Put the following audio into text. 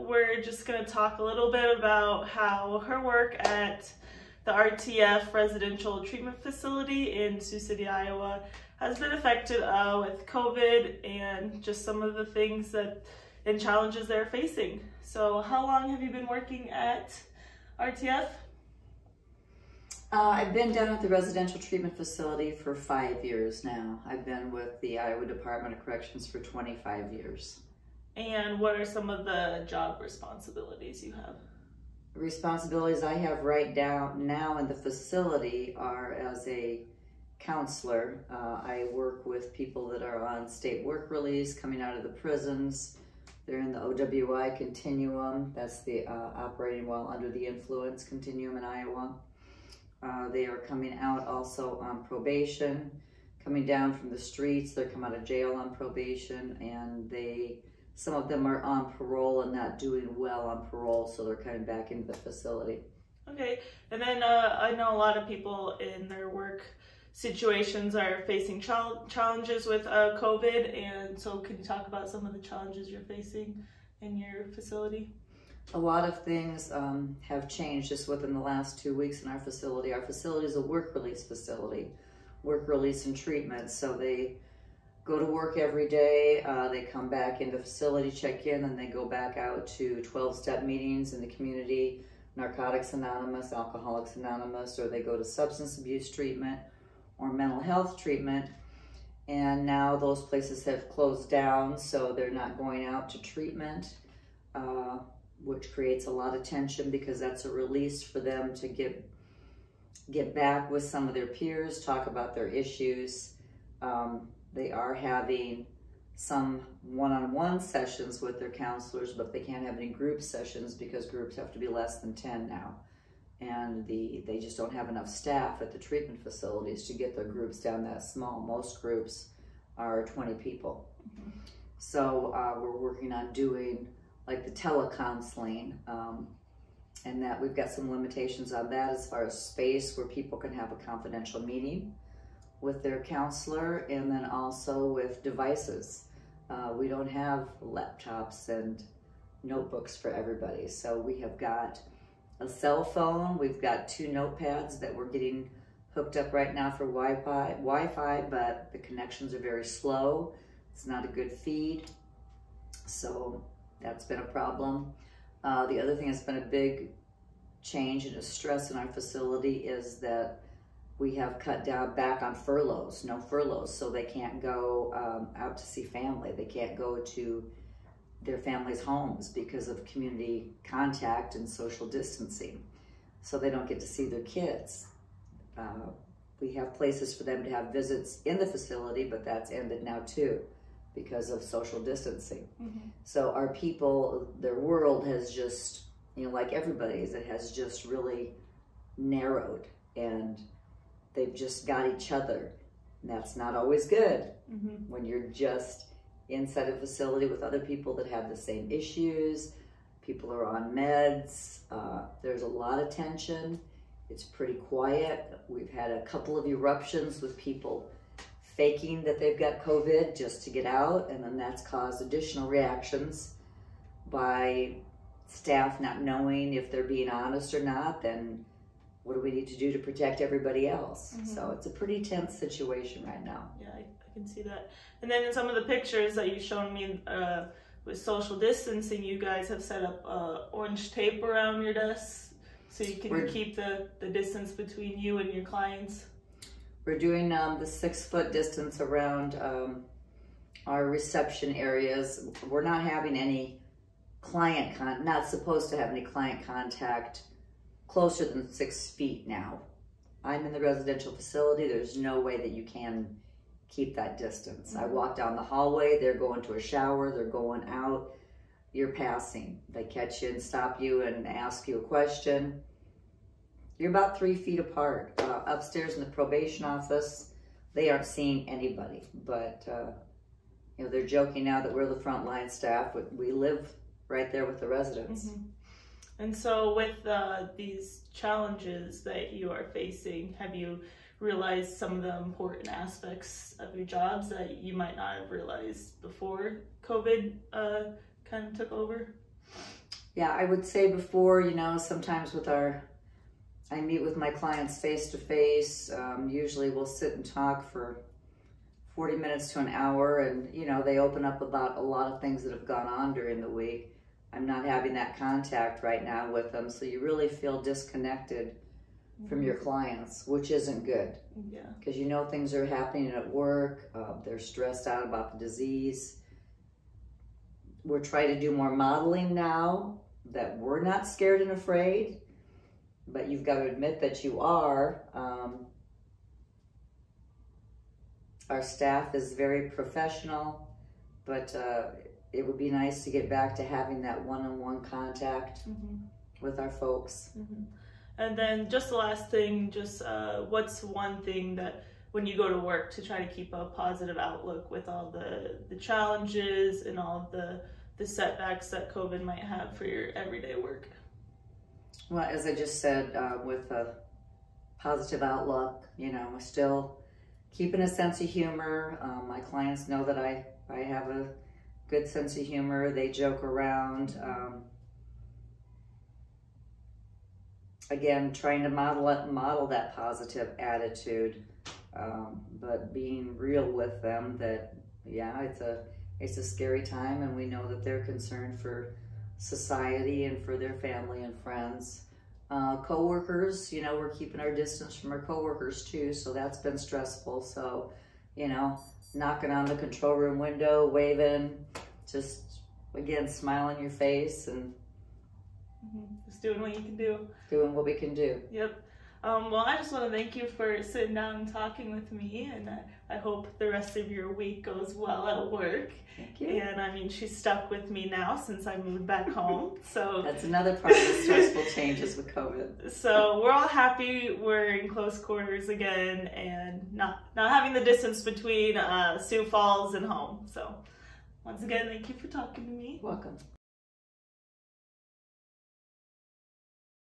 we're just going to talk a little bit about how her work at the RTF Residential Treatment Facility in Sioux City, Iowa has been affected with COVID and just some of the things and challenges they're facing. So how long have you been working at RTF? I've been down at the residential treatment facility for 5 years now. I've been with the Iowa Department of Corrections for 25 years. And what are some of the job responsibilities you have? The responsibilities I have right now in the facility are as a counselor. I work with people that are on state work release, coming out of the prisons. They're in the OWI continuum. That's the operating while under the influence continuum in Iowa. They are coming out also on probation, coming down from the streets. They're come out of jail on probation, and some of them are on parole and not doing well on parole, so they're coming back into the facility. Okay, and then I know a lot of people in their work situations are facing challenges with COVID, and so can you talk about some of the challenges you're facing in your facility? A lot of things have changed just within the last 2 weeks in our facility. Our facility is a work release facility, work release and treatment. So they go to work every day, they come back into the facility, check in, and they go back out to 12-step meetings in the community, Narcotics Anonymous, Alcoholics Anonymous, or they go to substance abuse treatment or mental health treatment. And now those places have closed down, so they're not going out to treatment. Which creates a lot of tension because that's a release for them to get back with some of their peers, talk about their issues. They are having some one-on-one sessions with their counselors, but they can't have any group sessions because groups have to be less than 10 now. And they just don't have enough staff at the treatment facilities to get their groups down that small. Most groups are 20 people. Mm-hmm. So we're working on doing like the telecounseling, and that we've got some limitations on that as far as space where people can have a confidential meeting with their counselor, and then also with devices. We don't have laptops and notebooks for everybody. So we have got a cell phone, we've got 2 notepads that we're getting hooked up right now for Wi-Fi, but the connections are very slow. It's not a good feed. So that's been a problem. The other thing that's been a big change and a stress in our facility is that we have cut down back on furloughs, no furloughs, so they can't go out to see family. They can't go to their families' homes because of community contact and social distancing. So they don't get to see their kids. We have places for them to have visits in the facility, but that's ended now too, because of social distancing. Mm-hmm. So our people, their world has just, like everybody's, it has just really narrowed, and they've just got each other. And that's not always good. Mm-hmm. When you're just inside a facility with other people that have the same issues, people are on meds, there's a lot of tension. It's pretty quiet. We've had a couple of eruptions with people faking that they've got COVID just to get out, and then that's caused additional reactions by staff not knowing if they're being honest or not. Then what do we need to do to protect everybody else? Mm-hmm. So it's a pretty tense situation right now. Yeah, I can see that. And then in some of the pictures that you've shown me with social distancing, you guys have set up orange tape around your desks so you can keep the distance between you and your clients. We're doing the 6-foot distance around our reception areas. We're not having any not supposed to have any client contact closer than 6 feet now. I'm in the residential facility. There's no way that you can keep that distance. Mm-hmm. I walk down the hallway, they're going to a shower, they're going out, you're passing. They catch you and stop you and ask you a question. You're about 3 feet apart. Upstairs in the probation office, they aren't seeing anybody, but they're joking now that we're the frontline staff. We live right there with the residents. Mm-hmm. And so with these challenges that you are facing, have you realized some of the important aspects of your jobs that you might not have realized before COVID kind of took over? Yeah, I would say before, you know, sometimes I meet with my clients face to face. Usually we'll sit and talk for 40 minutes to an hour, and, you know, they open up about a lot of things that have gone on during the week. I'm not having that contact right now with them, so you really feel disconnected from your clients, which isn't good. Yeah. Because you know things are happening at work. They're stressed out about the disease. We're trying to do more modeling now that we're not scared and afraid, but you've got to admit that you are. Our staff is very professional, but it would be nice to get back to having that one-on-one contact with our folks. And then just the last thing, just what's one thing that when you go to work to try to keep a positive outlook with all the challenges and all the setbacks that COVID might have for your everyday work? Well, as I just said, with a positive outlook, you know, we're still keeping a sense of humor. My clients know that I have a good sense of humor. They joke around. Again, trying to model that positive attitude, but being real with them that, yeah, it's a scary time, and we know that they're concerned for society and for their family and friends. Co-workers, you know, we're keeping our distance from our co-workers too, so that's been stressful. So, you know, knocking on the control room window, waving, just, again, smile on your face, and just doing what you can do. Doing what we can do. Yep. Well, I just want to thank you for sitting down and talking with me, and I hope the rest of your week goes well at work. Thank you. And I mean, she's stuck with me now since I moved back home, so that's another part of the stressful changes with COVID. So we're all happy we're in close quarters again, and not having the distance between Sioux Falls and home. So once again, thank you for talking to me. Welcome.